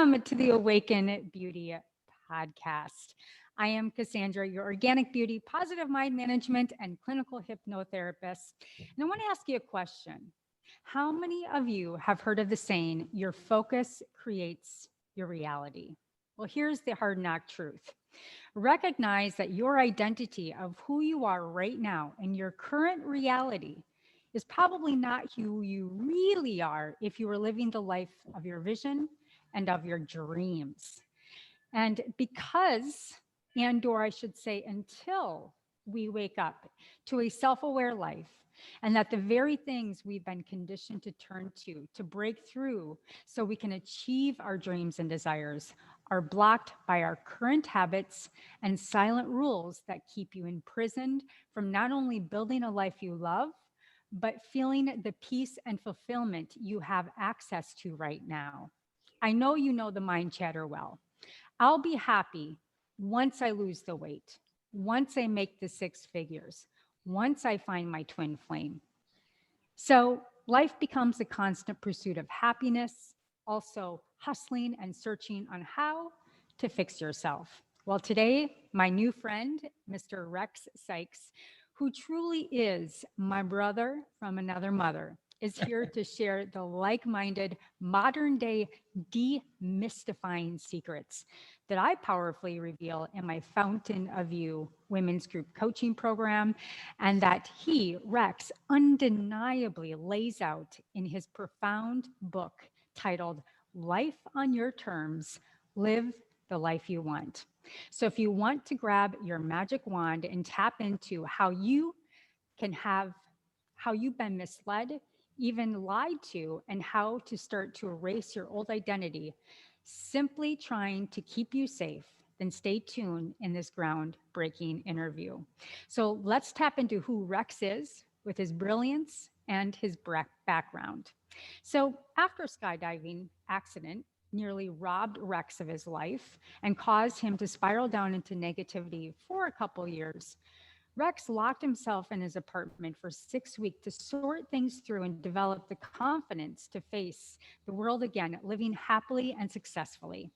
Welcome to the Awaken Beauty podcast. I am Cassandra, your organic beauty, positive mind management, and clinical hypnotherapist. And I want to ask you a question. How many of you have heard of the saying, your focus creates your reality? Well, here's the hard knock truth. Recognize that your identity of who you are right now and your current reality is probably not who you really are if you were living the life of your vision and of your dreams. And because, and/or I should say, until we wake up to a self-aware life, and that the very things we've been conditioned to turn to break through so we can achieve our dreams and desires, are blocked by our current habits and silent rules that keep you imprisoned from not only building a life you love, but feeling the peace and fulfillment you have access to right now. I know you know the mind chatter well. I'll be happy once I lose the weight, once I make the six figures, once I find my twin flame. So life becomes a constant pursuit of happiness, also hustling and searching on how to fix yourself. Well, today, my new friend, Mr. Rex Sikes, who truly is my brother from another mother, is here to share the like-minded modern day demystifying secrets that I powerfully reveal in my Fountain of You women's group coaching program, and that he, Rex, undeniably lays out in his profound book titled Life on Your Terms, Live the Life You Want. So if you want to grab your magic wand and tap into how you can have, how you've been misled, even lied to, and how to start to erase your old identity, simply trying to keep you safe, then stay tuned in this groundbreaking interview. So let's tap into who Rex is with his brilliance and his background. So after a skydiving accident nearly robbed Rex of his life and caused him to spiral down into negativity for a couple years, Rex locked himself in his apartment for 6 weeks to sort things through and develop the confidence to face the world again, living happily and successfully.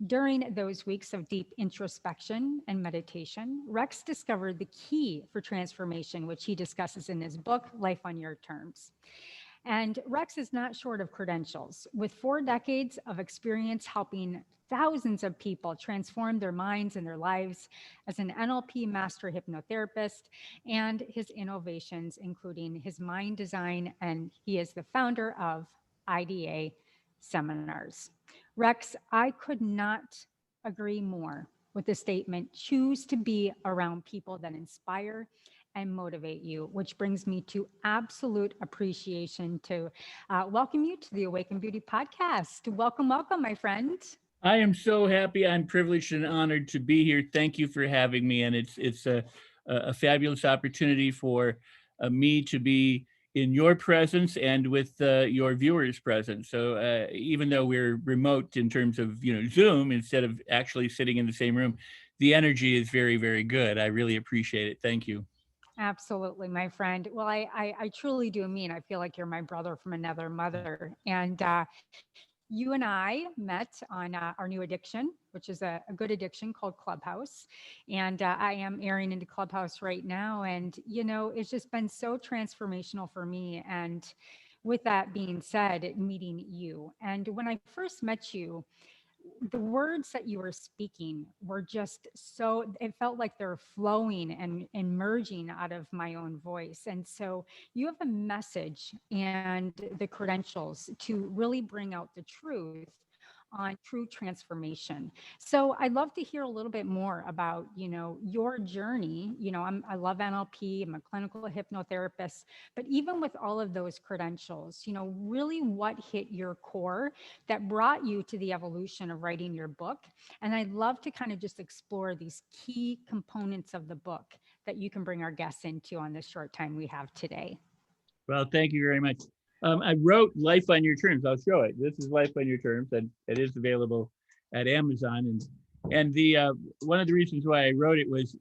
During those weeks of deep introspection and meditation, Rex discovered the key for transformation, which he discusses in his book, Life on Your Terms. And Rex is not short of credentials. With 4 decades of experience helping thousands of people transform their minds and their lives as an NLP master hypnotherapist, and his innovations, including his mind design, and he is the founder of IDA seminars. Rex, I could not agree more with the statement, choose to be around people that inspire and motivate you, which brings me to absolute appreciation to welcome you to the Awaken Beauty podcast. Welcome, welcome, my friend. I am so happy. I'm privileged and honored to be here. Thank you for having me, and it's a fabulous opportunity for me to be in your presence and with your viewers' presence. So even though we're remote in terms of Zoom instead of actually sitting in the same room, the energy is very, very good. I really appreciate it. Thank you. Absolutely, my friend. Well, I truly do mean, I feel like you're my brother from another mother. And you and I met on our new addiction, which is a good addiction called Clubhouse. And I am airing into Clubhouse right now. And, it's just been so transformational for me. And with that being said, meeting you. And when I first met you, the words that you were speaking were just so, it felt like they're flowing and merging out of my own voice. And so you have a message and the credentials to really bring out the truth on true transformation. So I'd love to hear a little bit more about, your journey. I love NLP, I'm a clinical hypnotherapist, but even with all of those credentials, really what hit your core that brought you to the evolution of writing your book. And I'd love to kind of just explore these key components of the book that you can bring our guests into on this short time we have today. Well, thank you very much. I wrote Life on Your Terms. I'll show it. This is Life on Your Terms, and it is available at Amazon. And the one of the reasons why I wrote it was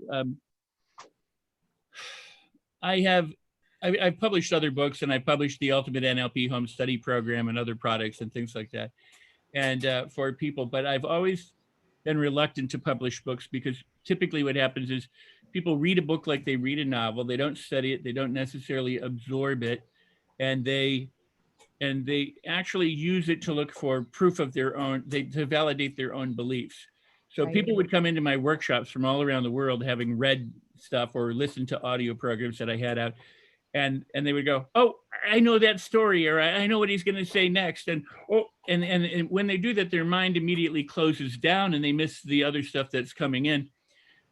I've published other books, and I published the Ultimate NLP Home Study Program and other products and things like that. and for people. But I've always been reluctant to publish books because typically what happens is people read a book like they read a novel. They don't study it. They don't necessarily absorb it, and they actually use it to look for proof of their own, to validate their own beliefs. So Right. people would come into my workshops from all around the world having read stuff or listened to audio programs that I had out, and they would go, "Oh, I know that story," or "I know what he's going to say next," and oh, and when they do that, their mind immediately closes down and they miss the other stuff that's coming in.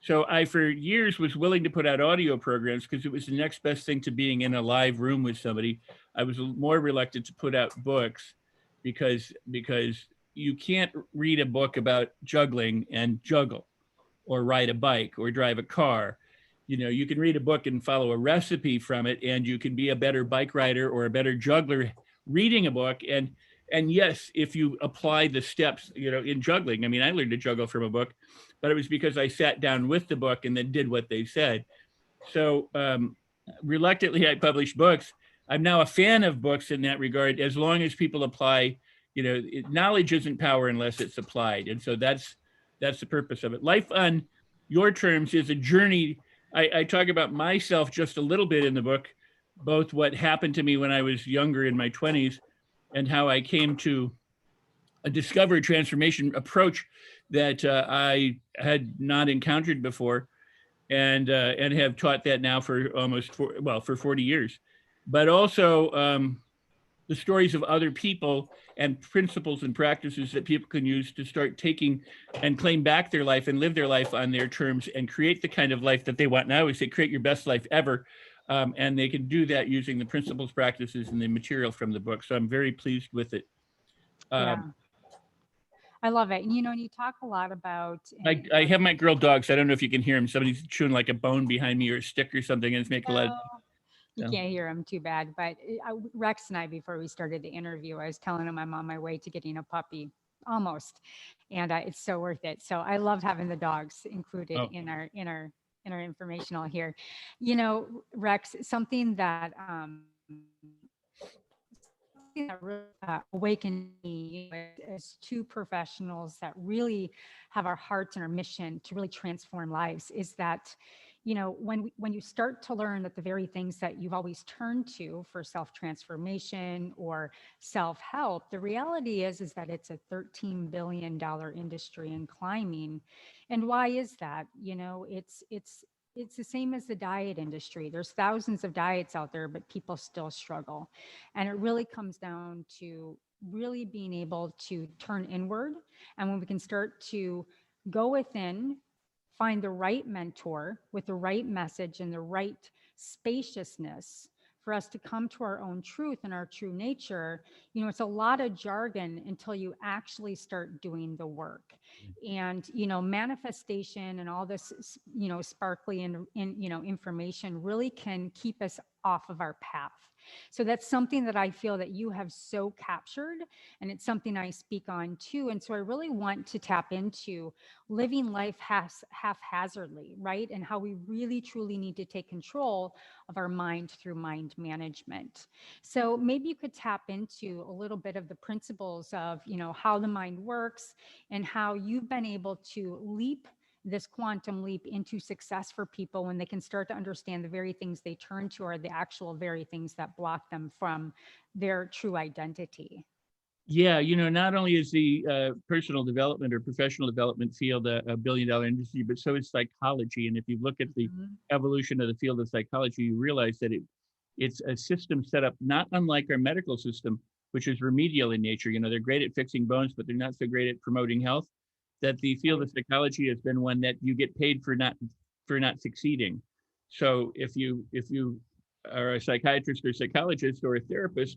So I, for years, was willing to put out audio programs because it was the next best thing to being in a live room with somebody. I was more reluctant to put out books because you can't read a book about juggling and juggle, or ride a bike or drive a car. You know, you can read a book and follow a recipe from it, and you can be a better bike rider or a better juggler reading a book. And yes, if you apply the steps, you know, in juggling, I mean, I learned to juggle from a book, but it was because I sat down with the book and then did what they said. So reluctantly, I published books. I'm now a fan of books in that regard, as long as people apply. You know, knowledge isn't power unless it's applied, and so that's the purpose of it. Life on your terms is a journey. I talk about myself just a little bit in the book, both what happened to me when I was younger in my 20s, and how I came to a discovery transformation approach that I had not encountered before, and have taught that now for for 40 years. But also the stories of other people and principles and practices that people can use to start taking and claim back their life and live their life on their terms and create the kind of life that they want. And I always say, create your best life ever. And they can do that using the principles, practices, and the material from the book. So I'm very pleased with it. Yeah. I love it. And, and you talk a lot about, I have my girl dogs. I don't know if you can hear them. Somebody's chewing like a bone behind me or a stick or something, and it's making a lot of. you can't hear him too bad, but Rex and I, before we started the interview, I was telling him I'm on my way to getting a puppy, almost, and it's so worth it. So I love having the dogs included in our informational here. Rex, something that really awakened me, as two professionals that really have our hearts and our mission to really transform lives, is that when you start to learn that the very things that you've always turned to for self-transformation or self-help, the reality is that it's a $13 billion industry and climbing. And why is that? It's the same as the diet industry. There's thousands of diets out there, but people still struggle. And it really comes down to really being able to turn inward. And when we can start to go within, find the right mentor with the right message and the right spaciousness for us to come to our own truth and our true nature, it's a lot of jargon until you actually start doing the work. And, manifestation and all this, sparkly and information really can keep us off of our path. So that's something that I feel that you have so captured, and it's something I speak on too. And so I really want to tap into living life haphazardly, right? And how we really truly need to take control of our mind through mind management. So maybe you could tap into a little bit of the principles of, how the mind works and how you've been able to leap this quantum leap into success for people when they can start to understand the very things they turn to are the actual very things that block them from their true identity. Yeah, not only is the personal development or professional development field a billion-dollar industry, but so is psychology. And if you look at the evolution of the field of psychology, you realize that it's a system set up not unlike our medical system, which is remedial in nature. They're great at fixing bones, but they're not so great at promoting health. That the field of psychology has been one that you get paid for not succeeding. So if you are a psychiatrist or psychologist or a therapist,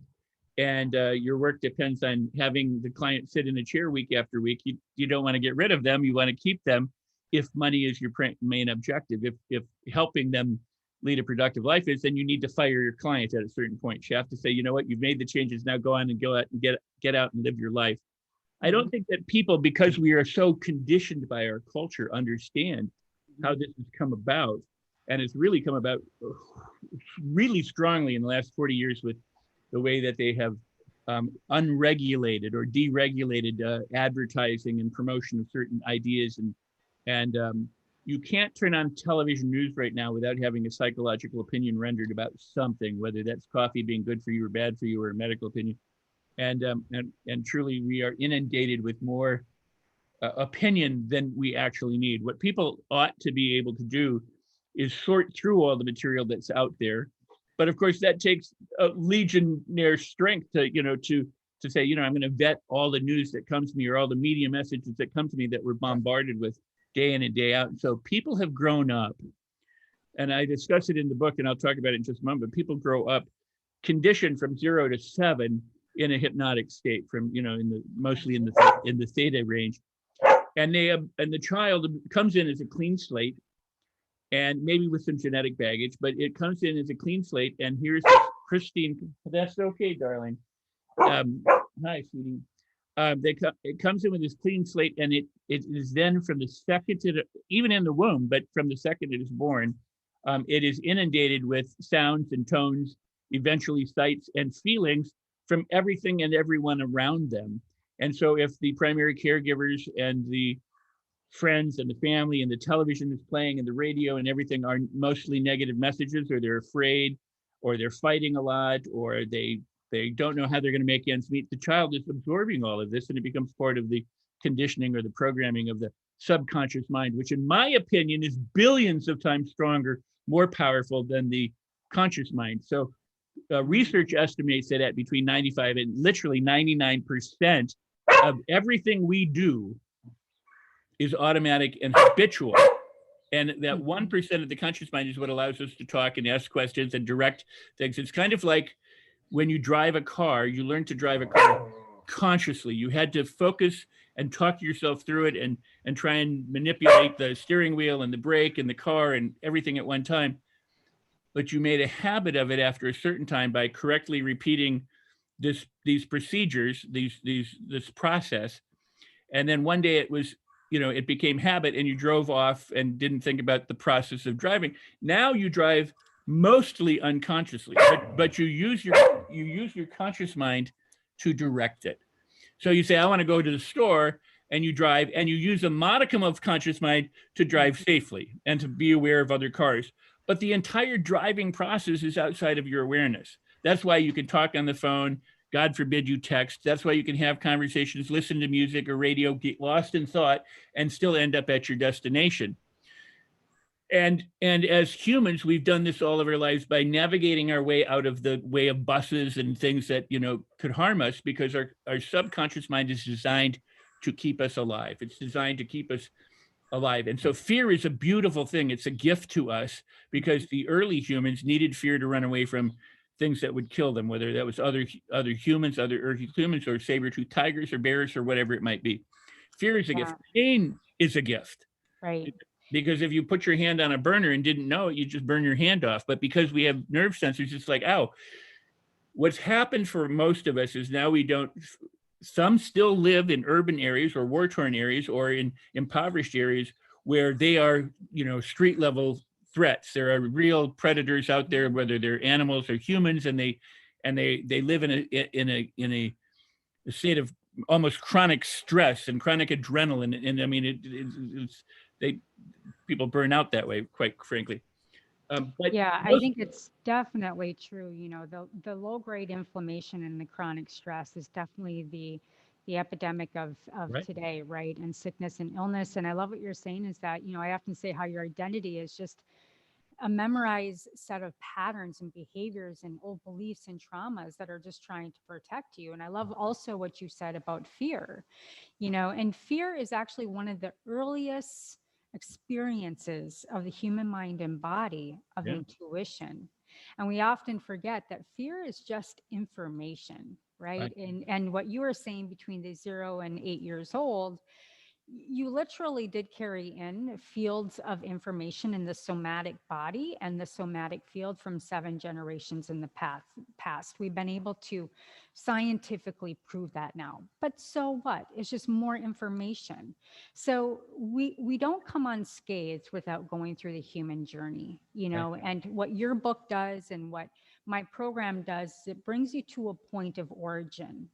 and your work depends on having the client sit in a chair week after week, you don't want to get rid of them. You want to keep them if money is your main objective. If helping them lead a productive life is, then you need to fire your client at a certain point. You have to say, you know what, you've made the changes, now go on and go out and get out and live your life. I don't think that people, because we are so conditioned by our culture, understand how this has come about. And it's really come about really strongly in the last 40 years with the way that they have unregulated or deregulated advertising and promotion of certain ideas, and you can't turn on television news right now without having a psychological opinion rendered about something, whether that's coffee being good for you or bad for you, or a medical opinion. And truly, we are inundated with more opinion than we actually need. What people ought to be able to do is sort through all the material that's out there. But of course, that takes a legionnaire strength to say, I'm going to vet all the news that comes to me, or all the media messages that come to me that we're bombarded with day in and day out. And so people have grown up, and I discuss it in the book, and I'll talk about it in just a moment. But people grow up conditioned from 0 to 7 in a hypnotic state, from mostly in the theta range, and the child comes in as a clean slate, and maybe with some genetic baggage, but it comes in as a clean slate, and here's this pristine. That's okay, darling. Hi, sweetie. It comes in with this clean slate, and it is then, from the second even in the womb, but from the second it is born, it is inundated with sounds and tones, eventually sights and feelings from everything and everyone around them. And so if the primary caregivers and the friends and the family and the television is playing and the radio and everything are mostly negative messages, or they're afraid, or they're fighting a lot, or they don't know how they're going to make ends meet, the child is absorbing all of this, and it becomes part of the conditioning or the programming of the subconscious mind, which in my opinion is billions of times stronger, more powerful than the conscious mind. So research estimates that at between 95 and literally 99% of everything we do is automatic and habitual. And that 1% of the conscious mind is what allows us to talk and ask questions and direct things. It's kind of like when you drive a car, you learn to drive a car consciously. You had to focus and talk yourself through it, and try and manipulate the steering wheel and the brake and the car and everything at one time. But you made a habit of it after a certain time by correctly repeating these procedures, this process. And then one day it became habit, and you drove off and didn't think about the process of driving. Now you drive mostly unconsciously, but you use your conscious mind to direct it. So you say, I want to go to the store, and you drive, and you use a modicum of conscious mind to drive safely and to be aware of other cars. But the entire driving process is outside of your awareness. That's why you can talk on the phone. God forbid you text. That's why you can have conversations, listen to music or radio, get lost in thought, and still end up at your destination. And as humans, we've done this all of our lives by navigating our way out of the way of buses and things that could harm us, because our subconscious mind is designed to keep us alive. It's designed to keep us alive. And so fear is a beautiful thing. It's a gift to us, because the early humans needed fear to run away from things that would kill them, whether that was other humans, other early humans, or saber-toothed tigers or bears or whatever it might be. Fear is a gift. Pain is a gift. Right. Because if you put your hand on a burner and didn't know it, you just burn your hand off. But because we have nerve sensors, it's like, ow. What's happened for most of us is now we don't. Some still live in urban areas or war-torn areas or in impoverished areas where they are, street level threats. There are real predators out there, whether they're animals or humans, and they live in a state of almost chronic stress and chronic adrenaline. And I mean, people burn out that way, quite frankly. But yeah, I think it's definitely true. The low grade inflammation and the chronic stress is definitely the epidemic of right. Today, right? And sickness and illness. And I love what you're saying is that, I often say how your identity is just a memorized set of patterns and behaviors and old beliefs and traumas that are just trying to protect you. And I love also what you said about fear, and fear is actually one of the earliest experiences of the human mind and body of intuition. And we often forget that fear is just information, right? And what you were saying between the 0 and 8 years old, you literally did carry in fields of information in the somatic body and the somatic field from 7 generations in the past. We've been able to scientifically prove that now. But so what? It's just more information. So we don't come unscathed without going through the human journey, and what your book does and what my program does is it brings you to a point of origin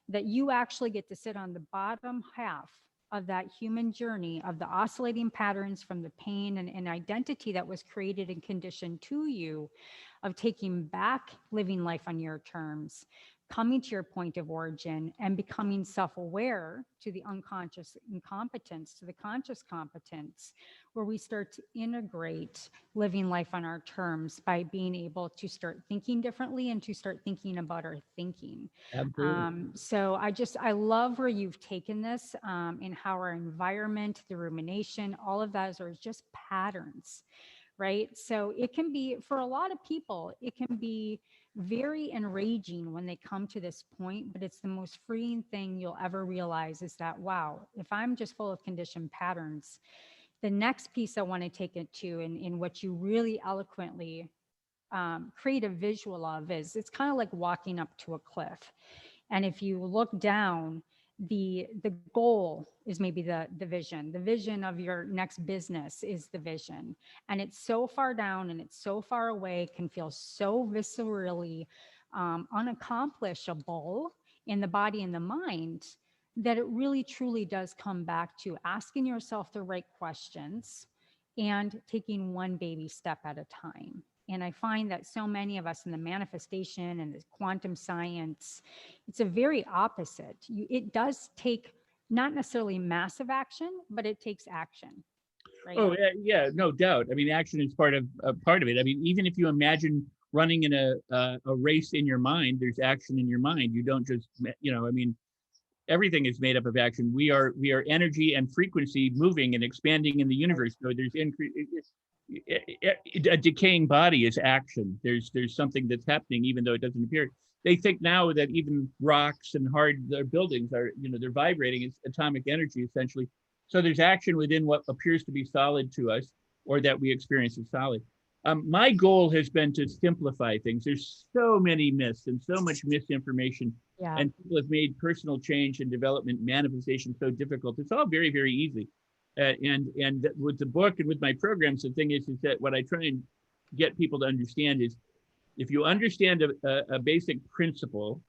that you actually get to sit on the bottom half of that human journey of the oscillating patterns from the pain and identity that was created and conditioned to you, of taking back living life on your terms, coming to your point of origin and becoming self-aware to the unconscious incompetence, to the conscious competence, where we start to integrate living life on our terms by being able to start thinking differently and to start thinking about our thinking. Absolutely. So I love where you've taken this, and how our environment, the rumination, all of those are just patterns, right? So it can be, for a lot of people, it can be very enraging when they come to this point, but it's the most freeing thing you'll ever realize is that, wow, if I'm just full of conditioned patterns, the next piece I want to take it to, in what you really eloquently create a visual of, is it's kind of like walking up to a cliff. And if you look down, the goal is maybe the vision of your next business is the vision, and it's so far down and it's so far away, can feel so viscerally unaccomplishable in the body and the mind, that it really truly does come back to asking yourself the right questions and taking one baby step at a time. And I find that so many of us in the manifestation and the quantum science, it's a very opposite. It does take not necessarily massive action, but it takes action, right? Oh, yeah, no doubt. I mean, action is part of it. I mean, even if you imagine running in a race in your mind, there's action in your mind. You don't just, I mean, everything is made up of action. We are energy and frequency moving and expanding in the universe. So there's a decaying body is action. There's something that's happening, even though it doesn't appear. They think now that even rocks and hard buildings are, they're vibrating. It's atomic energy, essentially. So there's action within what appears to be solid to us, or that we experience as solid. My goal has been to simplify things. There's so many myths and so much misinformation, Yeah. and people have made personal change and development manifestation so difficult. It's all very, very easy. And with the book and with my programs, the thing is that what I try and get people to understand is, if you understand a basic principle,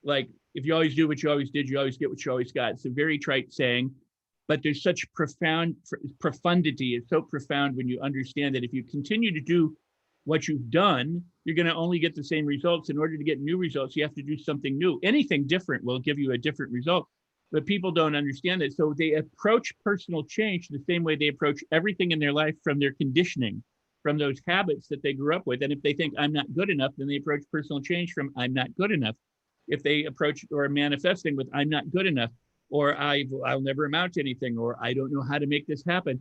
like if you always do what you always did, you always get what you always got. It's a very trite saying, but there's such profundity. It's so profound when you understand that if you continue to do what you've done, you're going to only get the same results. In order to get new results, you have to do something new. Anything different will give you a different result, but people don't understand it. So they approach personal change the same way they approach everything in their life, from their conditioning, from those habits that they grew up with. And if they think I'm not good enough, then they approach personal change from I'm not good enough. If they approach or manifesting with I'm not good enough, or I'll never amount to anything, or I don't know how to make this happen.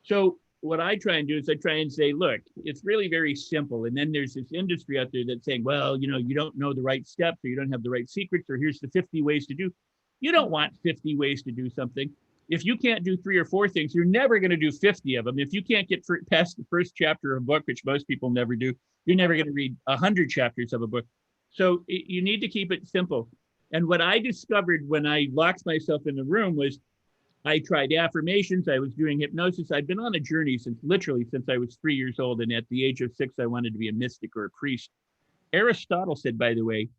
So what I try and do is I try and say, look, it's really very simple. And then there's this industry out there that's saying, well, you don't know the right steps, or you don't have the right secrets, or here's the 50 ways to do. You don't want 50 ways to do something. If you can't do 3 or 4 things, you're never going to do 50 of them. If you can't get past the first chapter of a book, which most people never do, you're never going to read 100 chapters of a book. So you need to keep it simple. And what I discovered when I locked myself in the room was, I tried affirmations. I was doing hypnosis. I'd been on a journey since I was 3 years old. And at the age of 6, I wanted to be a mystic or a priest. Aristotle said, by the way,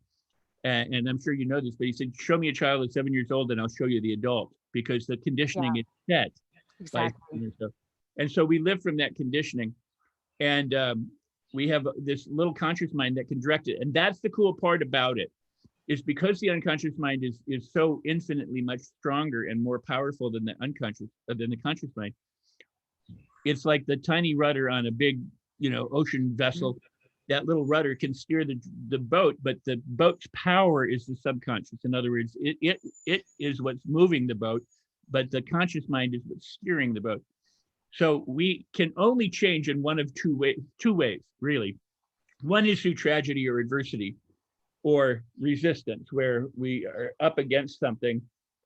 and I'm sure you know this, but he said, show me a child at 7 years old and I'll show you the adult, because the conditioning is set. Exactly. And so we live from that conditioning. And we have this little conscious mind that can direct it. And that's the cool part about it, is because the unconscious mind is so infinitely much stronger and more powerful than the conscious mind. It's like the tiny rudder on a big, ocean vessel. That little rudder can steer the boat, but the boat's power is the subconscious. In other words, it is what's moving the boat, but the conscious mind is what's steering the boat. So we can only change in one of two ways, really. One is through tragedy or adversity, or resistance, where we are up against something,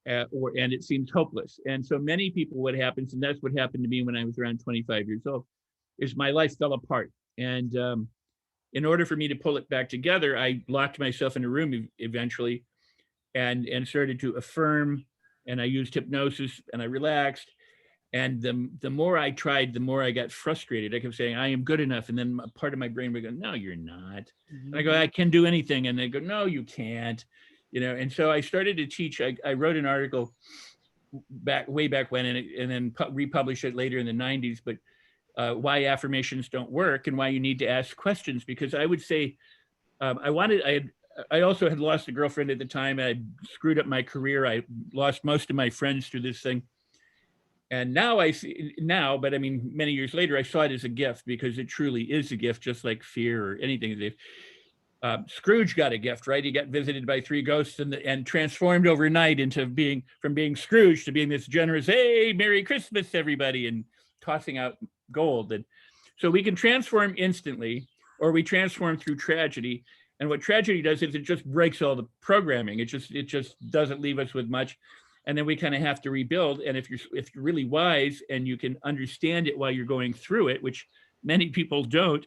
and it seems hopeless. And so many people, what happens, and that's what happened to me when I was around 25 years old, is my life fell apart. And in order for me to pull it back together, I locked myself in a room eventually, and started to affirm, and I used hypnosis, and I relaxed, And the more I tried, the more I got frustrated. I kept saying, I am good enough. And then part of my brain would go, no, you're not. And I go, I can do anything. And they go, no, you can't. And so I started to teach. I wrote an article way back when, and then republished it later in the 90s. But why affirmations don't work and why you need to ask questions. Because I would say, I also had lost a girlfriend at the time. I screwed up my career. I lost most of my friends through this thing. And now but I mean, many years later, I saw it as a gift, because it truly is a gift, just like fear or anything. Scrooge got a gift, right? He got visited by 3 ghosts and transformed overnight into from being Scrooge to being this generous, hey, Merry Christmas, everybody, and tossing out gold. And so we can transform instantly, or we transform through tragedy. And what tragedy does is it just breaks all the programming. It just doesn't leave us with much. And then we kind of have to rebuild. And if you're really wise and you can understand it while you're going through it, which many people don't,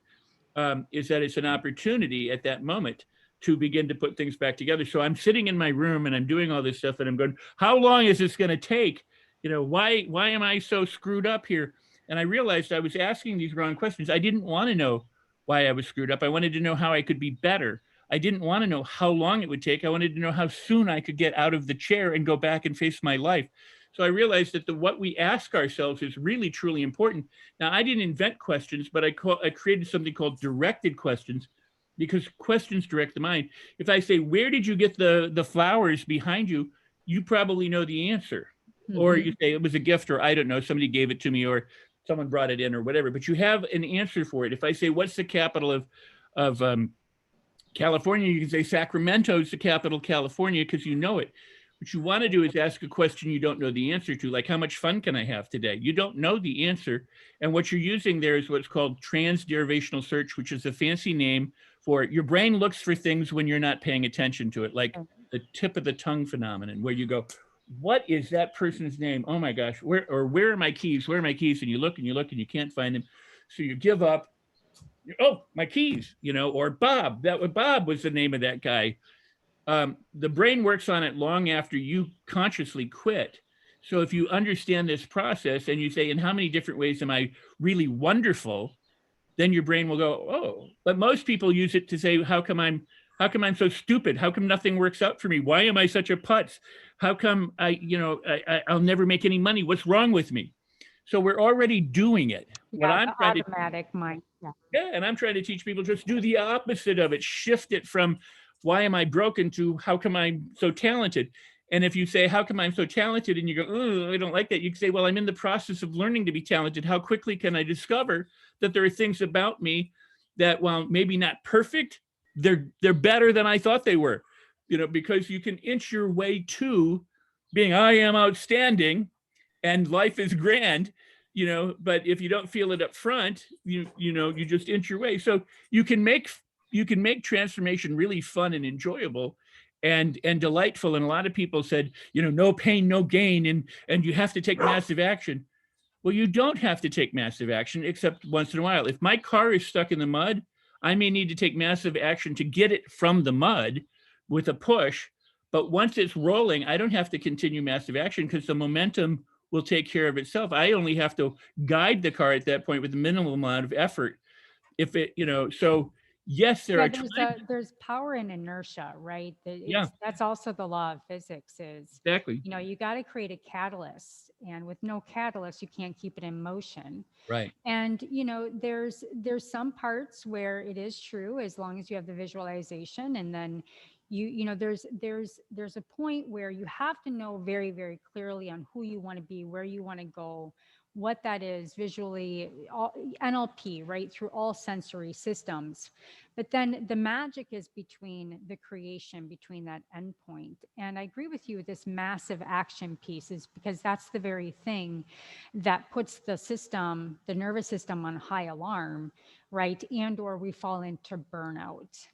is that it's an opportunity at that moment to begin to put things back together. So I'm sitting in my room and I'm doing all this stuff and I'm going, how long is this going to take? Why am I so screwed up here? And I realized I was asking these wrong questions. I didn't want to know why I was screwed up. I wanted to know how I could be better. I didn't want to know how long it would take. I wanted to know how soon I could get out of the chair and go back and face my life. So I realized that what we ask ourselves is really, truly important. Now, I didn't invent questions, but I created something called directed questions, because questions direct the mind. If I say, where did you get the flowers behind you? You probably know the answer. Or you say it was a gift, or I don't know, somebody gave it to me, or someone brought it in, or whatever. But you have an answer for it. If I say, what's the capital of California, you can say Sacramento is the capital of California, because you know it. What you want to do is ask a question you don't know the answer to, like, how much fun can I have today? You don't know the answer. And what you're using there is what's called transderivational search, which is a fancy name for your brain looks for things when you're not paying attention to it, like the tip of the tongue phenomenon, where you go, what is that person's name? Oh my gosh, where are my keys? Where are my keys? And you look and you look and you can't find them. So you give up. Oh, my keys, or Bob. Bob was the name of that guy. The brain works on it long after you consciously quit. So if you understand this process and you say, in how many different ways am I really wonderful, then your brain will go, oh. But most people use it to say, how come I'm so stupid? How come nothing works out for me? Why am I such a putz? How come I'll never make any money? What's wrong with me? So we're already doing it. Yeah, the automatic mind. Yeah, and I'm trying to teach people just do the opposite of it. Shift it from why am I broken to how come I'm so talented? And if you say, how come I'm so talented? And you go, oh, I don't like that. You can say, well, I'm in the process of learning to be talented. How quickly can I discover that there are things about me that, while maybe not perfect, they're better than I thought they were, because you can inch your way to being, I am outstanding and life is grand. But if you don't feel it up front, you just inch your way. So you can make transformation really fun and enjoyable and delightful. And a lot of people said, no pain, no gain, and you have to take massive action. Well, you don't have to take massive action, except once in a while. If my car is stuck in the mud, I may need to take massive action to get it from the mud with a push. But once it's rolling, I don't have to continue massive action, because the momentum will take care of itself. I only have to guide the car at that point with a minimal amount of effort. If it, so yes, there's power in inertia, right? Yeah. That's also the law of physics is, Exactly. you got to create a catalyst, and with no catalyst, you can't keep it in motion. Right. And, there's some parts where it is true, as long as you have the visualization, and then there's a point where you have to know very, very clearly on who you want to be, where you want to go, what that is visually, all NLP, right, through all sensory systems. But then the magic is between the creation, between that endpoint. And I agree with you, this massive action piece is because that's the very thing that puts the nervous system on high alarm, right? And or we fall into burnout.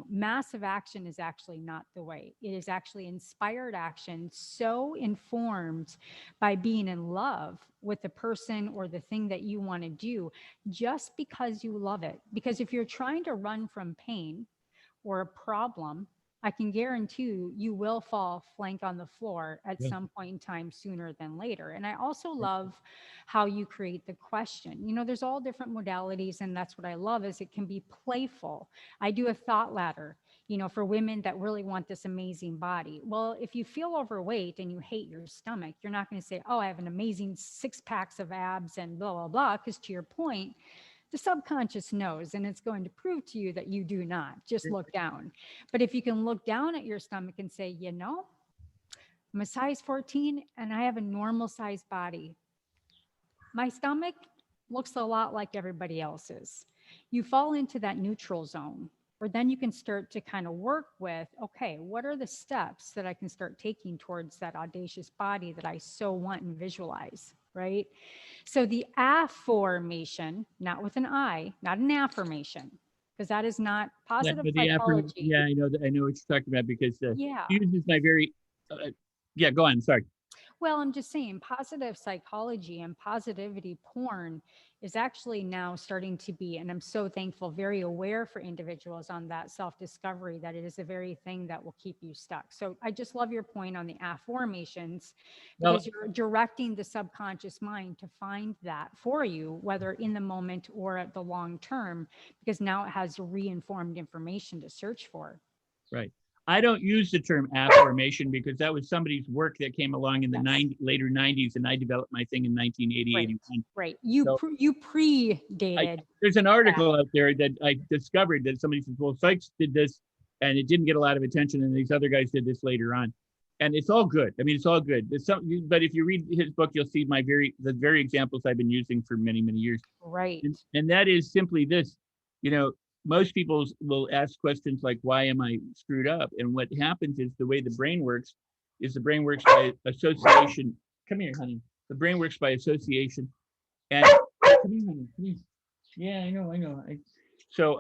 Massive action is actually not the way. It is actually inspired action, so informed by being in love with the person or the thing that you want to do, just because you love it. Because if you're trying to run from pain or a problem, I can guarantee you will fall flank on the floor at Yeah. some point in time sooner than later. And I also love how you create the question. There's all different modalities, and that's what I love is it can be playful. I do a thought ladder, for women that really want this amazing body. Well, if you feel overweight and you hate your stomach, you're not going to say, oh, I have an amazing 6 packs of abs and blah, blah, blah. Because to your point, the subconscious knows, and it's going to prove to you that you do not. Just look down. But if you can look down at your stomach and say, I'm a size 14 and I have a normal size body. My stomach looks a lot like everybody else's. You fall into that neutral zone, or then you can start to kind of work with, okay, what are the steps that I can start taking towards that audacious body that I so want and visualize, right? So the affirmation, not with an I, not an affirmation, because that is not Yeah, positive but psychology. yeah, I know what you're talking about because Yeah. he uses my very, yeah, go on, sorry. Well, I'm just saying positive psychology and positivity porn is actually now starting to be, and I'm so thankful, very aware for individuals on that self-discovery that it is the very thing that will keep you stuck. So I just love your point on the affirmations Well, because you're directing the subconscious mind to find that for you, whether in the moment or at the long term, because now it has reinformed information to search for. right. I don't use the term affirmation because that was somebody's work that came along in the Yes. later 90s, and I developed my thing in 1980, Right. 81. Right. You So predated. there's an article out there that I discovered that somebody says, well, Sikes did this and it didn't get a lot of attention, and these other guys did this later on. And it's all good. I mean, it's all good. But if you read his book, you'll see the very examples I've been using for many, many years. Right. And that is simply this, most people will ask questions like, why am I screwed up? And what happens is the way the brain works is the brain works by association. Come here, honey. The brain works by association. And come here, honey. Come here. Yeah, I know. So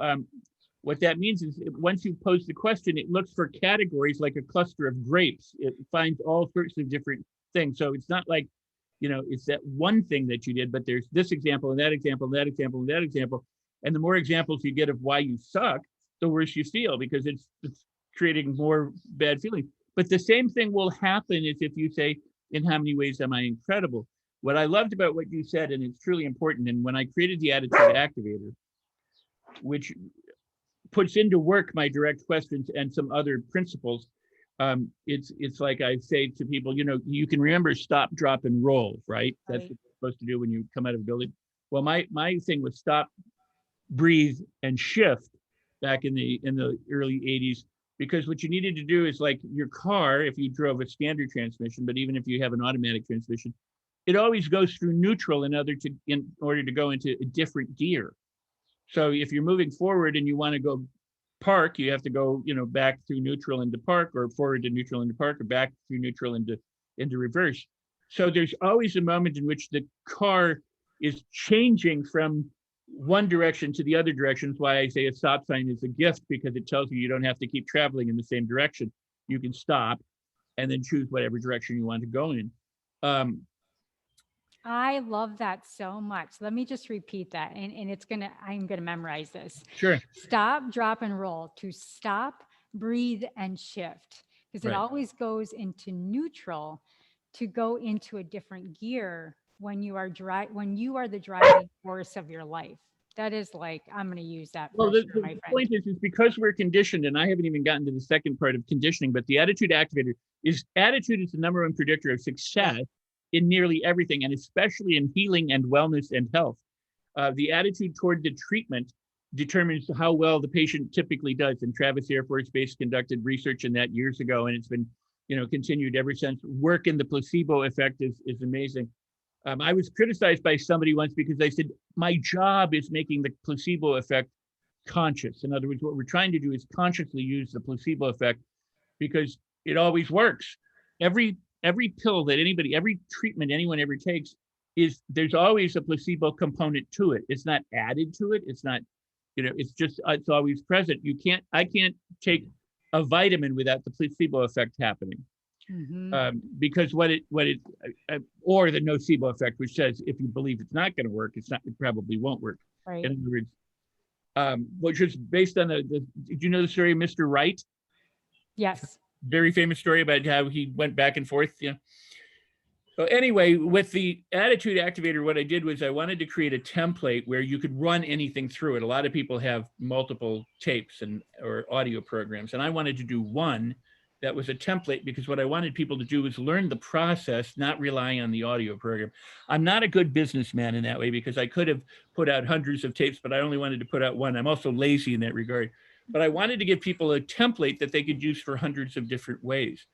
what that means is once you pose the question, it looks for categories like a cluster of grapes. It finds all sorts of different things. So it's not like, it's that one thing that you did, but there's this example and that example and that example and that example. And the more examples you get of why you suck, the worse you feel because it's creating more bad feelings. But the same thing will happen as if you say, in how many ways am I incredible? What I loved about what you said, and it's truly important, and when I created the Attitude Activator, which puts into work my direct questions and some other principles, it's like I say to people, you can remember stop, drop, and roll, right? That's what you're supposed to do when you come out of a building. Well, my thing was stop, breathe, and shift back in the early 80s, because what you needed to do is like your car, if you drove a standard transmission, but even if you have an automatic transmission, it always goes through neutral in order to go into a different gear. So if you're moving forward and you want to go park, you have to go, back through neutral into park, or forward to neutral into park, or back through neutral into reverse. So there's always a moment in which the car is changing from one direction to the other direction. That's why I say a stop sign is a gift, because it tells you don't have to keep traveling in the same direction. You can stop and then choose whatever direction you want to go in. I love that so much. Let me just repeat that. And I'm gonna memorize this. Sure. Stop, drop, and roll. To stop, breathe, and shift. Because it Right. always goes into neutral to go into a different gear when you are the driving force of your life. That is like, I'm gonna use that Well, for the sure, my friend. point is because we're conditioned, and I haven't even gotten to the second part of conditioning, but the attitude activator attitude is the number one predictor of success in nearly everything, and especially in healing and wellness and health. The attitude toward the treatment determines how well the patient typically does. And Travis Air Force Base conducted research in that years ago, and it's been, continued ever since. Work in the placebo effect is amazing. I was criticized by somebody once because I said, my job is making the placebo effect conscious. In other words, what we're trying to do is consciously use the placebo effect because it always works. Every pill that every treatment anyone ever takes there's always a placebo component to it. It's not added to it. It's not, it's always present. I can't take a vitamin without the placebo effect happening. Mhm. Because or the nocebo effect, which says if you believe it's not going to work, it probably won't work. Right. In other words, which is based on did you know the story of Mr. Wright? Yes. Very famous story about how he went back and forth. Yeah. So anyway, with the attitude activator, what I did was I wanted to create a template where you could run anything through it. A lot of people have multiple tapes and or audio programs, and I wanted to do one that was a template because what I wanted people to do was learn the process, not rely on the audio program. I'm not a good businessman in that way because I could have put out hundreds of tapes, but I only wanted to put out one. I'm also lazy in that regard. But I wanted to give people a template that they could use for hundreds of different ways.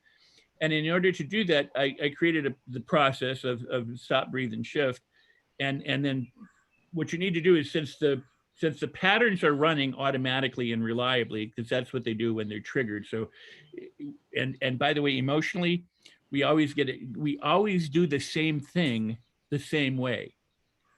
And in order to do that, I created the process of stop, breathe, and shift. And then what you need to do is since the patterns are running automatically and reliably, because that's what they do when they're triggered. So, and by the way, emotionally, we always do the same thing the same way.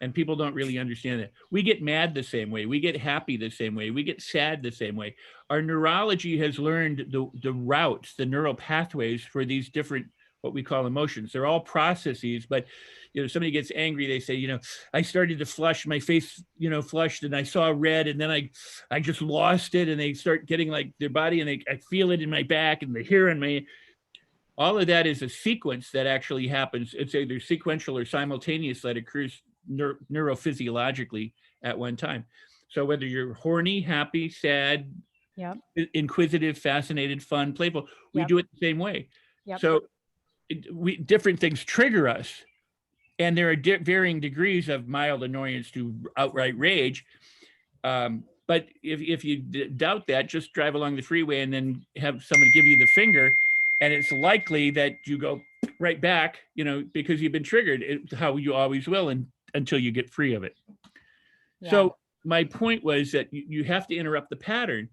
And people don't really understand that. We get mad the same way. We get happy the same way. We get sad the same way. Our neurology has learned the routes, the neural pathways for these different, what we call emotions. They're all processes, but somebody gets angry, they say, I started to flush, my face, flushed, and I saw red, and then I just lost it, and they start getting like their body, and I feel it in my back, and the hair on my. All of that is a sequence that actually happens. It's either sequential or simultaneous that occurs neurophysiologically at one time. So whether you're horny, happy, sad, Yep. inquisitive, fascinated, fun, playful, we Yep. do it the same way. Yep. So different things trigger us, and there are varying degrees of mild annoyance to outright rage. But if you doubt that, just drive along the freeway and then have someone give you the finger, and it's likely that you go right back, because you've been triggered. It's how you always will, and until you get free of it. Yeah. So my point was that you have to interrupt the pattern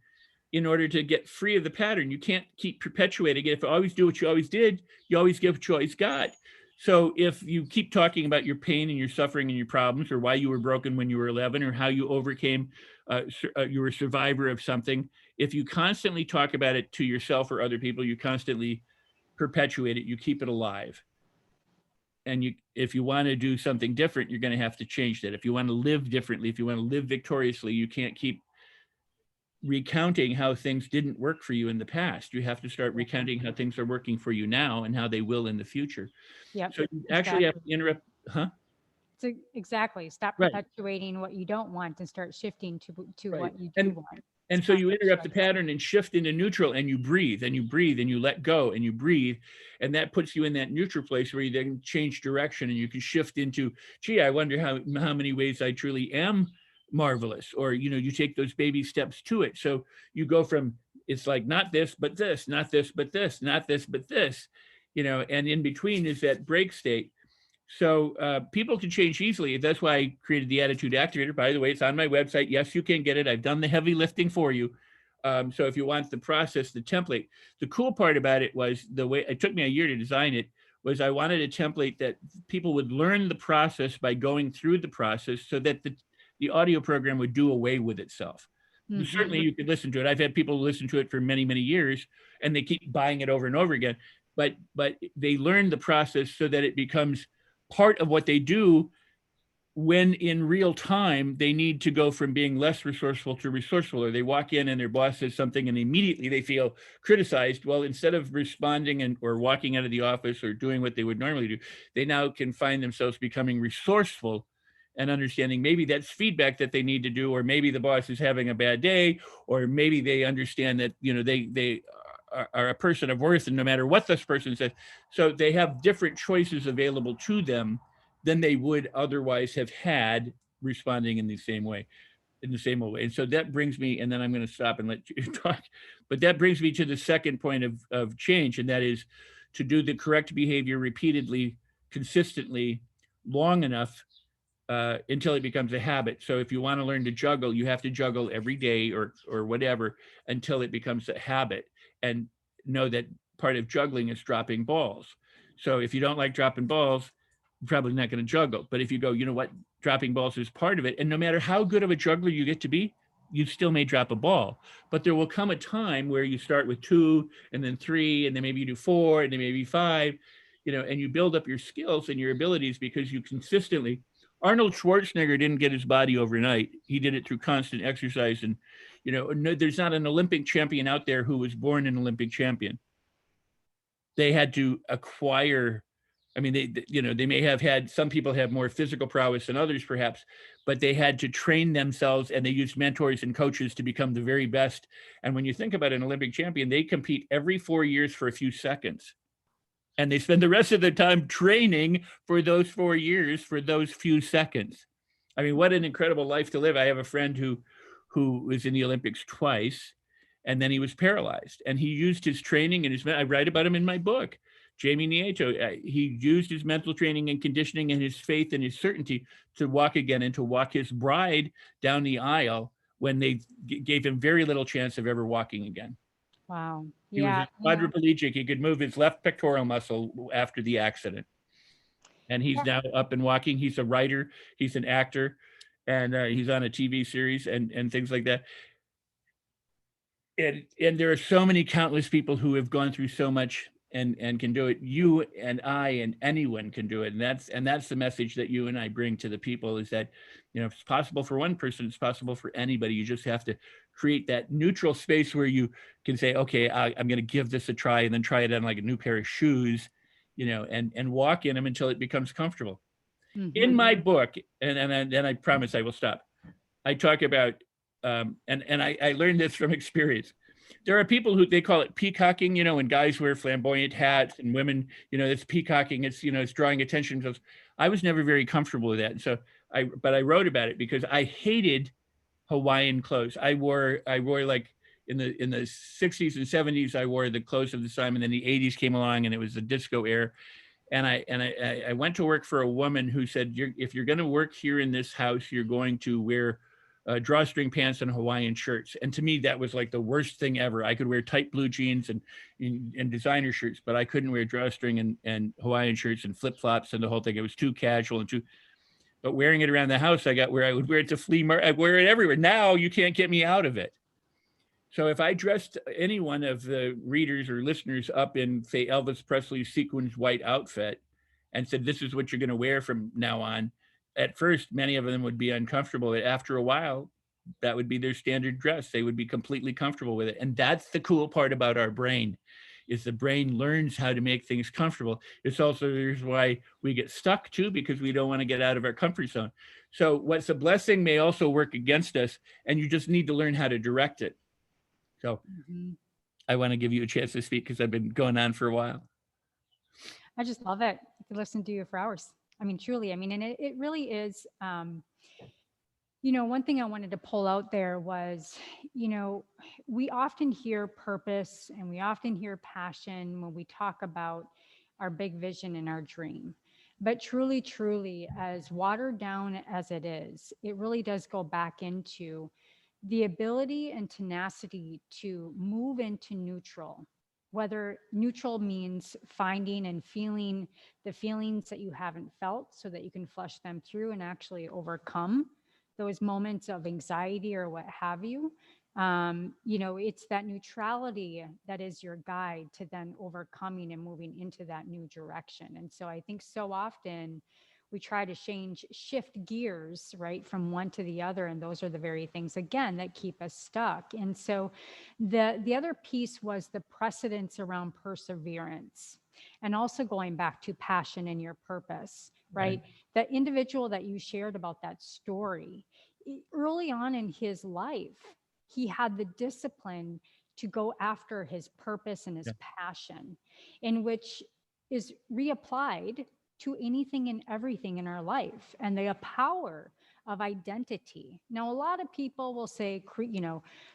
in order to get free of the pattern. You can't keep perpetuating it. If you always do what you always did, you always get what you always got. So if you keep talking about your pain and your suffering and your problems, or why you were broken when you were 11, or how you overcame, you were a survivor of something, if you constantly talk about it to yourself or other people, you constantly perpetuate it, you keep it alive. And if you want to do something different, you're going to have to change that. If you want to live differently, if you want to live victoriously, you can't keep recounting how things didn't work for you in the past. You have to start recounting how things are working for you now and how they will in the future. Yep. So you actually have to interrupt, So exactly. Stop Right. perpetuating what you don't want and start shifting to Right. what you do want. And so you interrupt the pattern and shift into neutral, and you breathe and you breathe and you let go and you breathe. And that puts you in that neutral place where you then change direction and you can shift into, gee, I wonder how many ways I truly am marvelous. Or, you take those baby steps to it. So you go from, it's like not this, but this, not this, but this, not this, but this, and in between is that break state. So people can change easily. That's why I created the Attitude Activator. By the way, it's on my website. Yes, you can get it. I've done the heavy lifting for you. So if you want the process, the template, the cool part about it was the way it took me a year to design it was I wanted a template that people would learn the process by going through the process so that the audio program would do away with itself. Mm-hmm. Certainly you could listen to it. I've had people listen to it for many, many years, and they keep buying it over and over again. But they learn the process so that it becomes part of what they do when in real time they need to go from being less resourceful to resourceful, or they walk in and their boss says something and immediately they feel criticized. Well, instead of responding or walking out of the office or doing what they would normally do, they now can find themselves becoming resourceful and understanding maybe that's feedback that they need to do, or maybe the boss is having a bad day, or maybe they understand that they are a person of worth, and no matter what this person says, so they have different choices available to them than they would otherwise have had responding in the same way, And so that brings me, and then I'm going to stop and let you talk, but that brings me to the second point of change, and that is to do the correct behavior repeatedly, consistently, long enough until it becomes a habit. So if you want to learn to juggle, you have to juggle every day or whatever until it becomes a habit. And know that part of juggling is dropping balls. So if you don't like dropping balls, you're probably not going to juggle. But if you go, you know what, dropping balls is part of it. And no matter how good of a juggler you get to be, you still may drop a ball. But there will come a time where you start with 2 and then 3, and then maybe you do 4 and then maybe 5, and you build up your skills and your abilities because you consistently Arnold Schwarzenegger didn't get his body overnight. He did it through constant exercise. And, no, there's not an Olympic champion out there who was born an Olympic champion. They had to acquire. I mean, they may have had, some people have more physical prowess than others, perhaps, but they had to train themselves, and they used mentors and coaches to become the very best. And when you think about an Olympic champion, they compete every 4 years for a few seconds. And they spend the rest of their time training for those 4 years for those few seconds. I mean, what an incredible life to live. I have a friend who was in the Olympics twice, and then he was paralyzed. And he used his training and I write about him in my book, Jamie Nieto. He used his mental training and conditioning and his faith and his certainty to walk again, and to walk his bride down the aisle when they gave him very little chance of ever walking again. Wow. He was Yeah. a quadriplegic. He could move his left pectoral muscle after the accident. And he's now up and walking. He's a writer. He's an actor. And he's on a TV series and things like that. And there are so many countless people who have gone through so much and can do it. You and I and anyone can do it. And that's the message that you and I bring to the people, is that, if it's possible for one person, it's possible for anybody. You just have to create that neutral space where you can say, okay, I'm going to give this a try, and then try it on like a new pair of shoes, and walk in them until it becomes comfortable. In my book, and I promise I will stop, I talk about, and I learned this from experience. There are people who, they call it peacocking, when guys wear flamboyant hats, and women, it's peacocking. It's, it's drawing attention. Because I was never very comfortable with that. And so but I wrote about it because I hated Hawaiian clothes. I wore like in the 60s and 70s, I wore the clothes of the time. And then the 80s came along, and it was the disco era. And I went to work for a woman who said, if you're going to work here in this house, you're going to wear drawstring pants and Hawaiian shirts. And to me, that was like the worst thing ever. I could wear tight blue jeans and designer shirts, but I couldn't wear drawstring and Hawaiian shirts and flip flops and the whole thing. It was too casual but wearing it around the house, I got where I would wear it to flea market. I wear it everywhere. Now you can't get me out of it. So if I dressed any one of the readers or listeners up in, say, Elvis Presley's sequins white outfit and said, this is what you're going to wear from now on, at first, many of them would be uncomfortable. But after a while, that would be their standard dress. They would be completely comfortable with it. And that's the cool part about our brain, is the brain learns how to make things comfortable. It's also the reason why we get stuck too, because we don't want to get out of our comfort zone. So what's a blessing may also work against us, and you just need to learn how to direct it. So I want to give you a chance to speak because I've been going on for a while. I just love it. I could listen to you for hours. I mean, truly. I mean, and it really is, one thing I wanted to pull out there was, we often hear purpose and we often hear passion when we talk about our big vision and our dream. But truly, truly, as watered down as it is, it really does go back into the ability and tenacity to move into neutral, whether neutral means finding and feeling the feelings that you haven't felt so that you can flush them through and actually overcome those moments of anxiety or what have you. It's that neutrality that is your guide to then overcoming and moving into that new direction. And so I think so often we try to shift gears, right, from one to the other, and those are the very things again that keep us stuck. And so the other piece was the precedence around perseverance, and also going back to passion and your purpose, right? That individual that you shared about that story, early on in his life, he had the discipline to go after his purpose and his passion, in which is reapplied to anything and everything in our life, and the power of identity. Now, a lot of people will say,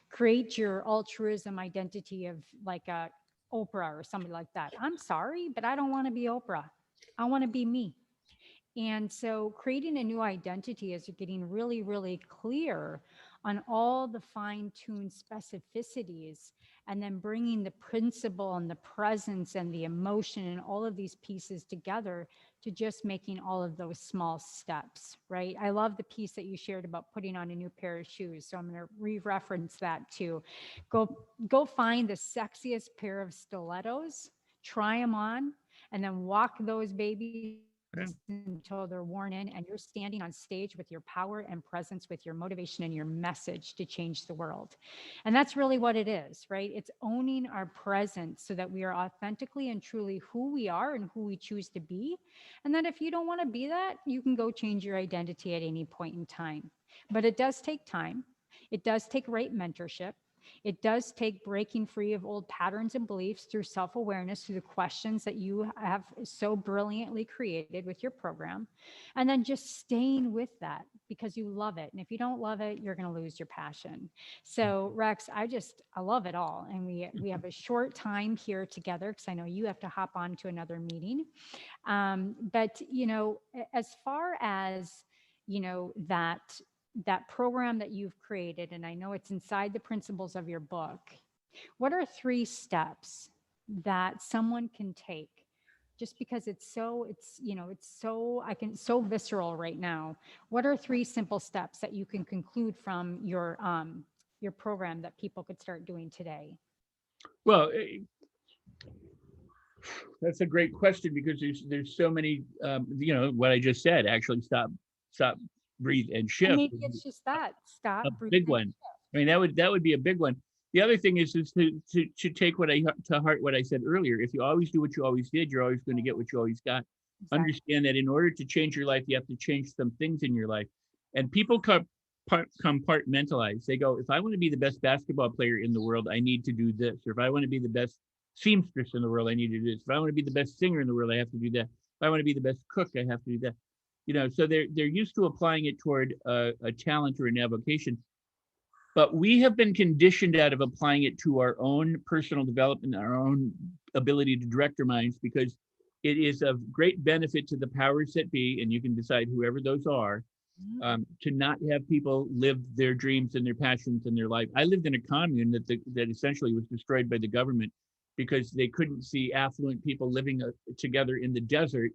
create your altruism identity of like a Oprah or somebody like that. I'm sorry, but I don't want to be Oprah. I want to be me. And so creating a new identity is getting really, really clear on all the fine-tuned specificities, and then bringing the principle and the presence and the emotion and all of these pieces together to just making all of those small steps, right? I love the piece that you shared about putting on a new pair of shoes. So I'm going to re-reference that too. Go find the sexiest pair of stilettos, try them on, and then walk those babies until they're worn in, and you're standing on stage with your power and presence, with your motivation and your message to change the world. And that's really what it is, right? It's owning our presence so that we are authentically and truly who we are and who we choose to be. And that if you don't want to be that, you can go change your identity at any point in time. But it does take time. It does take right mentorship. It does take breaking free of old patterns and beliefs through self-awareness, through the questions that you have so brilliantly created with your program, and then just staying with that because you love it. And if you don't love it, you're going to lose your passion. So Rex, I love it all. And we have a short time here together because I know you have to hop on to another meeting. But, as far as, that program that you've created, and I know it's inside the principles of your book, what are 3 steps that someone can take? Just because it's so visceral right now. What are 3 simple steps that you can conclude from your program that people could start doing today? Well, that's a great question because there's so many, what I just said, actually stop, breathe, and shift. And maybe it's just that, stop, A breathe, big and one. I mean, that would be a big one. The other thing is to take to heart what I said earlier. If you always do what you always did, you're always going to get what you always got. Exactly. Understand that in order to change your life, you have to change some things in your life. And people compartmentalize. They go, if I want to be the best basketball player in the world, I need to do this. Or if I want to be the best seamstress in the world, I need to do this. If I want to be the best singer in the world, I have to do that. If I want to be the best cook, I have to do that. So they're used to applying it toward a talent or an avocation. But we have been conditioned out of applying it to our own personal development, our own ability to direct our minds, because it is of great benefit to the powers that be, and you can decide whoever those are, to not have people live their dreams and their passions and their life. I lived in a commune that essentially was destroyed by the government because they couldn't see affluent people living together in the desert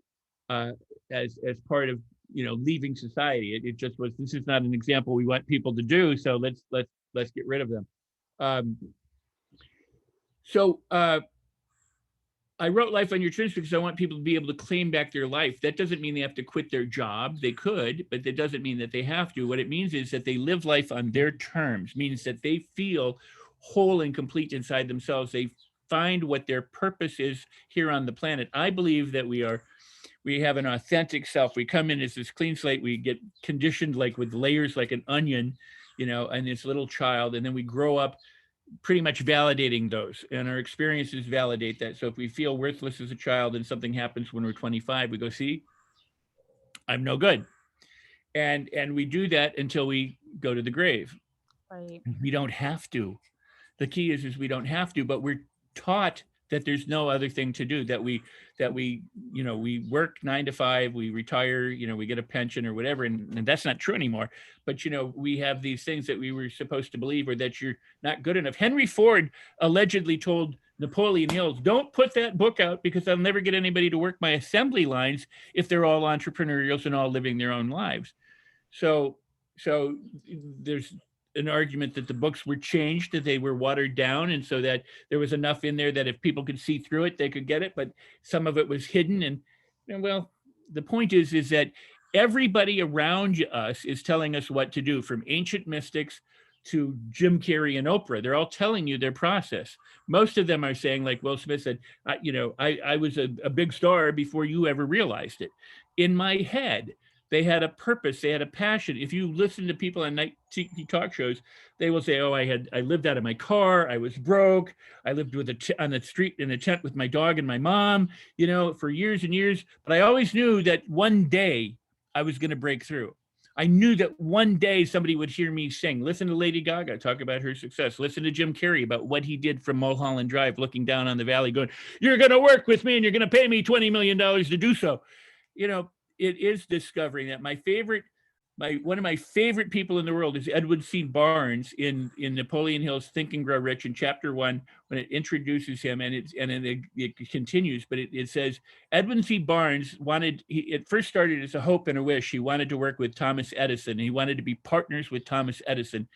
as part of leaving society. It just was, this is not an example we want people to do, so let's get rid of them. I wrote Life on Your Terms because I want people to be able to claim back their life. That doesn't mean they have to quit their job. They could, but that doesn't mean that they have to. What it means is that they live life on their terms, means that they feel whole and complete inside themselves. They find what their purpose is here on the planet. I believe that we have an authentic self. We come in as this clean slate. We get conditioned like with layers, like an onion, and this little child. And then we grow up pretty much validating those, and our experiences validate that. So if we feel worthless as a child and something happens when we're 25, we go, see, I'm no good. And we do that until we go to the grave. Right. We don't have to. The key is we don't have to, but we're taught that there's no other thing to do, that we work 9 to 5, we retire, we get a pension or whatever. And that's not true anymore. But, we have these things that we were supposed to believe, or that you're not good enough. Henry Ford allegedly told Napoleon Hill, don't put that book out because I'll never get anybody to work my assembly lines if they're all entrepreneurials and all living their own lives. So there's an argument that the books were changed, that they were watered down, and so that there was enough in there that if people could see through it, they could get it, but some of it was hidden. And well, the point is that everybody around us is telling us what to do, from ancient mystics to Jim Carrey and Oprah. They're all telling you their process. Most of them are saying, like Will Smith said, I was a big star before you ever realized it. In my head, they had a purpose. They had a passion. If you listen to people on night TV talk shows, they will say, "Oh, I lived out of my car. I was broke. I lived on the street in a tent with my dog and my mom, for years and years. But I always knew that one day I was going to break through. I knew that one day somebody would hear me sing. Listen to Lady Gaga talk about her success. Listen to Jim Carrey about what he did from Mulholland Drive, looking down on the valley, going, 'You're going to work with me, and you're going to pay me $20 million to do so.'" It is discovering that one of my favorite people in the world is Edward C. Barnes in Napoleon Hill's Think and Grow Rich in chapter 1, when it introduces him, and it continues, but it says Edwin C. Barnes it first started as a hope and a wish. He wanted to work with Thomas Edison. He wanted to be partners with Thomas Edison.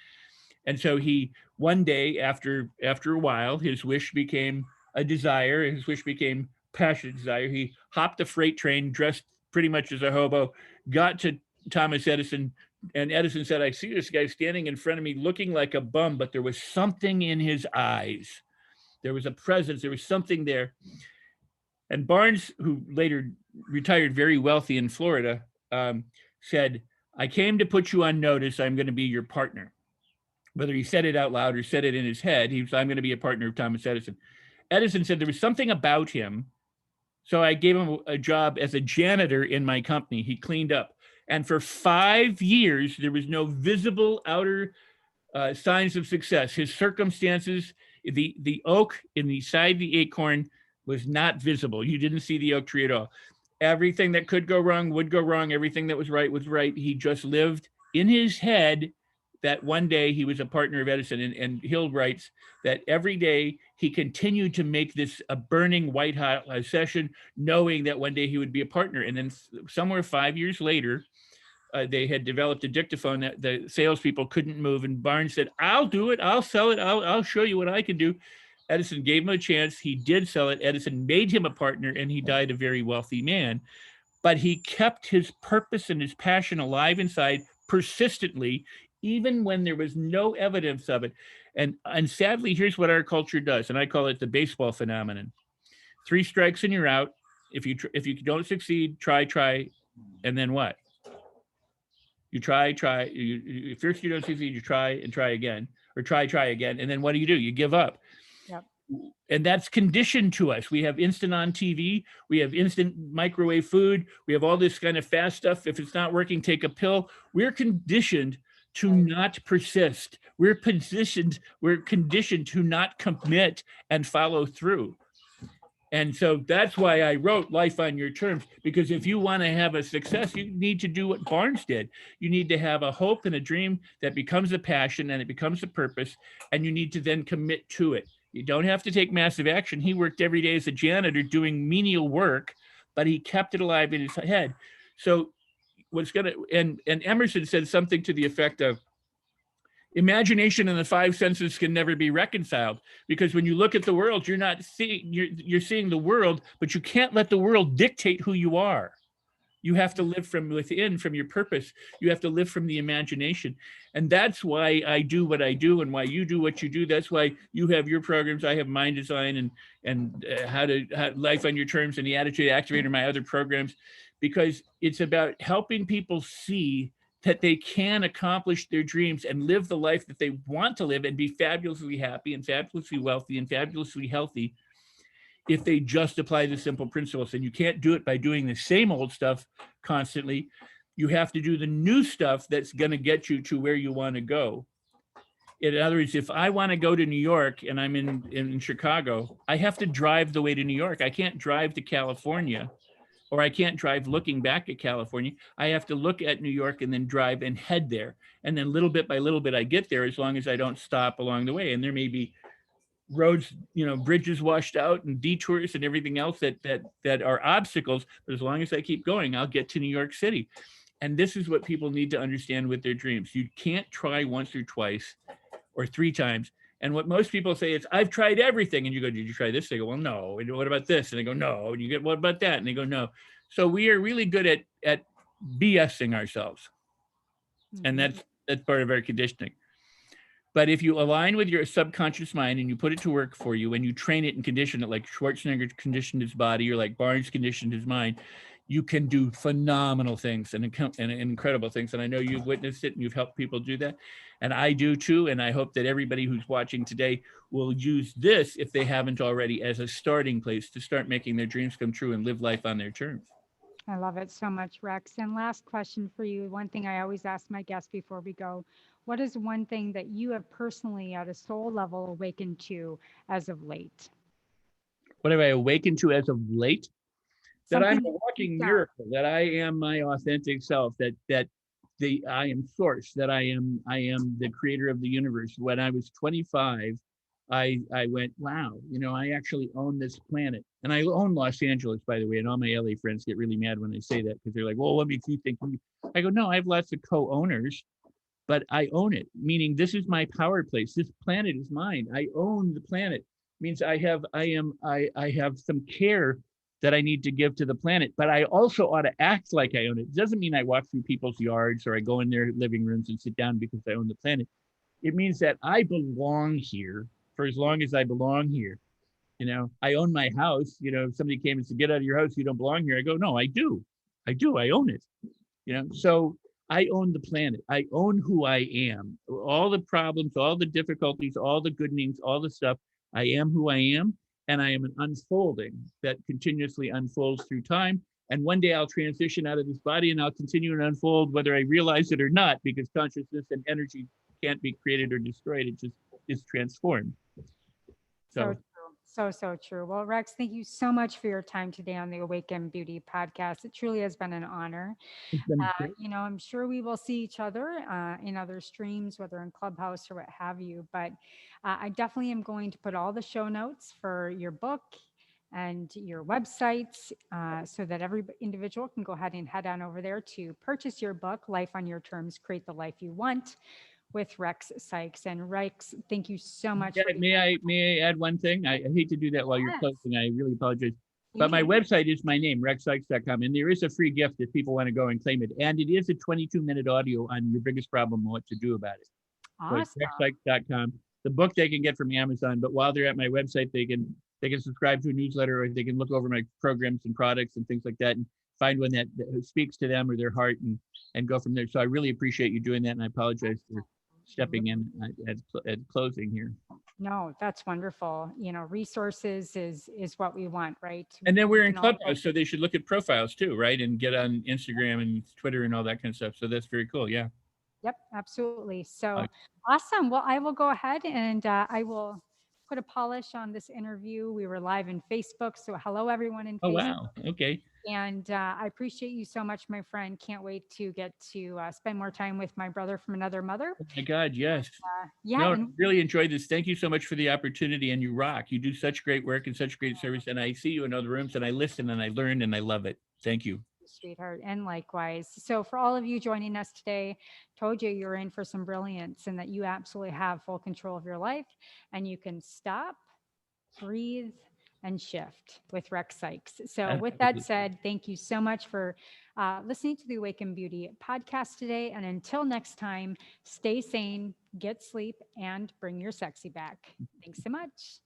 And so he, one day, after a while, his wish became a desire. His wish became passionate desire. He hopped a freight train, dressed pretty much as a hobo, got to Thomas Edison, and Edison said, I see this guy standing in front of me looking like a bum, but there was something in his eyes. There was a presence, there was something there. And Barnes, who later retired very wealthy in Florida, said, I came to put you on notice. I'm going to be your partner. Whether he said it out loud or said it in his head, he was, I'm going to be a partner of Thomas Edison. Edison said there was something about him. So I gave him a job as a janitor in my company. He cleaned up. And for 5 years, there was no visible outer signs of success. His circumstances, the oak in the side of the acorn was not visible. You didn't see the oak tree at all. Everything that could go wrong would go wrong. Everything that was right was right. He just lived in his head that one day he was a partner of Edison. And Hill writes that every day he continued to make this a burning white hot session, knowing that one day he would be a partner. And then somewhere 5 years later, they had developed a dictaphone that the salespeople couldn't move. And Barnes said, I'll do it. I'll sell it. I'll show you what I can do. Edison gave him a chance. He did sell it. Edison made him a partner, and he died a very wealthy man. But he kept his purpose and his passion alive inside persistently, even when there was no evidence of it. And sadly, here's what our culture does, and I call it the baseball phenomenon. 3 strikes and you're out. If you don't succeed, try, and then what? You try. First you don't succeed, you try and try again, or try again, and then what do? You give up. Yep. And that's conditioned to us. We have instant on TV. We have instant microwave food. We have all this kind of fast stuff. If it's not working, take a pill. We're conditioned to not persist. We're conditioned to not commit and follow through. And so that's why I wrote Life on Your Terms, because if you want to have a success, you need to do what Barnes did. You need to have a hope and a dream that becomes a passion and it becomes a purpose, and you need to then commit to it. You don't have to take massive action. He worked every day as a janitor doing menial work, but he kept it alive in his head. So and Emerson said something to the effect of, imagination and the 5 senses can never be reconciled, because when you look at the world, you're seeing the world, but you can't let the world dictate who you are. You have to live from within, from your purpose. You have to live from the imagination. And that's why I do what I do and why you do what you do. That's why you have your programs. I have Mind Design and how Life on Your Terms and the Attitude Activator, my other programs, because it's about helping people see that they can accomplish their dreams and live the life that they want to live and be fabulously happy and fabulously wealthy and fabulously healthy if they just apply the simple principles. And you can't do it by doing the same old stuff constantly. You have to do the new stuff that's going to get you to where you want to go. In other words, if I want to go to New York and I'm in Chicago, I have to drive the way to New York. I can't drive to California, or I can't drive looking back at California. I have to look at New York and then drive and head there. And then little bit by little bit, I get there, as long as I don't stop along the way. And there may be roads, bridges washed out and detours and everything else that are obstacles. But as long as I keep going, I'll get to New York City. And this is what people need to understand with their dreams. You can't try once or twice or 3 times. And what most people say is, I've tried everything. And you go, did you try this? They go, well, no. And what about this? And they go, no. And you get, what about that? And they go, no. So we are really good at BSing ourselves. Mm-hmm. And that's part of our conditioning. But if you align with your subconscious mind and you put it to work for you and you train it and condition it like Schwarzenegger conditioned his body, or like Barnes conditioned his mind, you can do phenomenal things and incredible things. And I know you've witnessed it and you've helped people do that. And I do too. And I hope that everybody who's watching today will use this, if they haven't already, as a starting place to start making their dreams come true and live life on their terms. I love it so much, Rex. And last question for you. One thing I always ask my guests before we go, what is one thing that you have personally at a soul level awakened to as of late? What have I awakened to as of late? That I'm a walking miracle, that I am my authentic self, that I am source, that I am the creator of the universe. When I was 25, I went, wow, I actually own this planet. And I own Los Angeles, by the way, and all my LA friends get really mad when I say that, because they're like, well, what makes you think? I go, no, I have lots of co-owners, but I own it, meaning this is my power place. This planet is mine. I own the planet. Means I have some care that I need to give to the planet, but I also ought to act like I own it. It doesn't mean I walk through people's yards or I go in their living rooms and sit down because I own the planet. It means that I belong here for as long as I belong here. I own my house. If somebody came and said, get out of your house, you don't belong here. I go, no, I do. I own it. So I own the planet. I own who I am. All the problems, all the difficulties, all the good things, all the stuff. I am who I am. And I am an unfolding that continuously unfolds through time. And one day I'll transition out of this body and I'll continue to unfold whether I realize it or not, because consciousness and energy can't be created or destroyed. It just is transformed. So true. So true. Well, Rex, thank you so much for your time today on the Awaken Beauty podcast. It truly has been an honor. It's been great. I'm sure we will see each other in other streams, whether in Clubhouse or what have you. But I definitely am going to put all the show notes for your book and your websites so that every individual can go ahead and head on over there to purchase your book, Life on Your Terms, Create the Life You Want, with Rex Sikes. And Rex, thank you so much. Yeah, may I add one thing? I hate to do that while you're closing. I really apologize. But my website is my name, rexsikes.com. And there is a free gift if people want to go and claim it. And it is a 22-minute audio on your biggest problem and what to do about it. Awesome. So rexsikes.com. The book they can get from Amazon, but while they're at my website, they can subscribe to a newsletter, or they can look over my programs and products and things like that and find one that speaks to them or their heart and go from there. So I really appreciate you doing that. And I apologize for stepping in at closing here. No, that's wonderful. Resources is what we want, right? And then we're in Clubhouse, so they should look at profiles too, right? And get on Instagram and Twitter and all that kind of stuff. So that's very cool. Yeah. Yep, absolutely. So awesome. Well, I will go ahead and I will put a polish on this interview. We were live in Facebook. So hello, everyone in Facebook. Oh, wow. Okay. And I appreciate you so much, my friend. Can't wait to get to spend more time with my brother from another mother. Oh my God, yes. Yeah. No, I really enjoyed this. Thank you so much for the opportunity, and you rock. You do such great work and such great service. And I see you in other rooms, and I listen and I learn and I love it. Thank you. Sweetheart, and likewise. So for all of you joining us today, told you you're in for some brilliance and that you absolutely have full control of your life, and you can stop, breathe, and shift with Rex Sikes. So with that said, thank you so much for listening to the Awaken Beauty podcast today. And until next time, stay sane, get sleep, and bring your sexy back. Thanks so much.